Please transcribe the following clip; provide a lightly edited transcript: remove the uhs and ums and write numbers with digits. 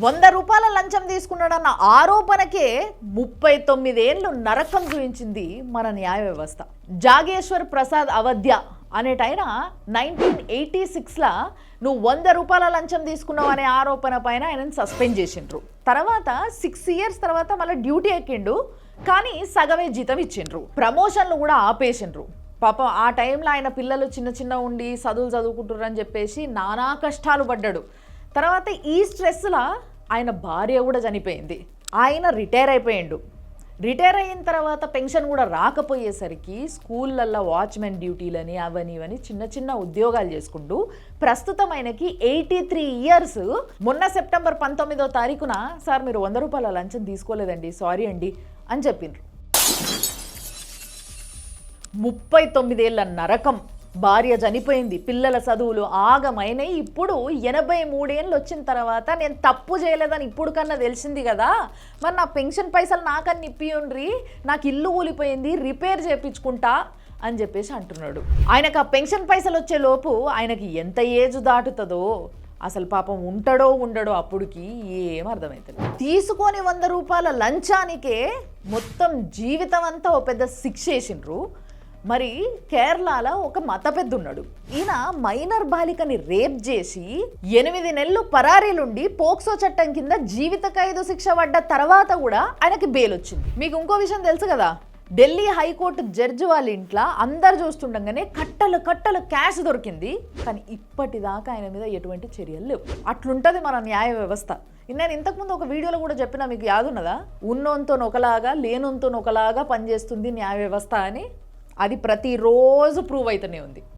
₹100 లంచం తీసుకున్నాడన్న ఆరోపణకే 39 ఏళ్ళు నరకం చూపించింది మన న్యాయ వ్యవస్థ. జాగేశ్వర్ ప్రసాద్ అవధ్య అనేటైన 1986లా నువ్వు ₹100 లంచం తీసుకున్నావు అనే ఆరోపణ పైన ఆయనను సస్పెండ్ చేసిండ్రు. తర్వాత 6 ఇయర్స్ తర్వాత మళ్ళీ డ్యూటీ ఎక్కిండు, కానీ సగమే జీతం ఇచ్చిండ్రు. ప్రమోషన్లు కూడా ఆపేసిండ్రు. పాపం ఆ టైంలో ఆయన పిల్లలు చిన్న ఉండి చదువుకుంటుర్రు అని చెప్పేసి నానా కష్టాలు పడ్డాడు. తర్వాత ఈ స్ట్రెస్లా ఆయన భార్య కూడా చనిపోయింది. ఆయన రిటైర్ అయిపోయిండు. రిటైర్ అయిన తర్వాత పెన్షన్ కూడా రాకపోయేసరికి స్కూళ్ళల్లో వాచ్మెన్ డ్యూటీలని అవని ఇవని చిన్న ఉద్యోగాలు చేసుకుంటూ ప్రస్తుతం ఆయనకి 83 ఇయర్స్. మొన్న సెప్టెంబర్ 19వ తారీఖున సార్ మీరు ₹100 లంచం తీసుకోలేదండి, సారీ అండి అని చెప్పిండ్రు. 39 ఏళ్ళ నరకం. భార్య చనిపోయింది, పిల్లల చదువులు ఆగమైనాయి. ఇప్పుడు 83 ఏళ్ళు వచ్చిన తర్వాత నేను తప్పు చేయలేదని ఇప్పుడు కన్నా తెలిసింది కదా, మరి నా పెన్షన్ పైసలు నాకన్నా ఇప్పియుండ్రి, నాకు ఇల్లు కూలిపోయింది రిపేర్ చేయించుకుంటా అని చెప్పేసి అంటున్నాడు. ఆయనకు ఆ పెన్షన్ పైసలు వచ్చే లోపు ఆయనకి ఎంత ఏజ్ దాటుతుందో అసలు పాపం ఉంటాడో ఉండడో అప్పుడుకి ఏం అర్థమవుతుంది. తీసుకొని ₹100 లంచానికే మొత్తం జీవితం అంతా ఓ పెద్ద శిక్ష వేసిండ్రు. మరి కేరళలో ఒక మత పెద్ద ఉన్నాడు. ఈయన మైనర్ బాలికని రేప్ చేసి 8 నెలలు పరారీలుండి పోక్సో చట్టం కింద జీవిత ఖైదు శిక్ష పడ్డ తర్వాత కూడా ఆయనకి బెయిల్ వచ్చింది. మీకు ఇంకో విషయం తెలుసు కదా, ఢిల్లీ హైకోర్టు జడ్జి వాళ్ళ ఇంట్లో అందరు చూస్తుండగానే కట్టలు క్యాష్ దొరికింది, కానీ ఇప్పటిదాకా ఆయన మీద ఎటువంటి చర్యలు లేవు. అట్లుంటుంది మన న్యాయ వ్యవస్థ. నేను ఇంతకుముందు ఒక వీడియోలో కూడా చెప్పినా, మీకు యాదున్నదా, ఉన్నోంతో ఒకలాగా లేనోంతో ఒకలాగా పనిచేస్తుంది న్యాయ వ్యవస్థ అని. అది ప్రతిరోజు ప్రూవ్ అవుతూనే ఉంది.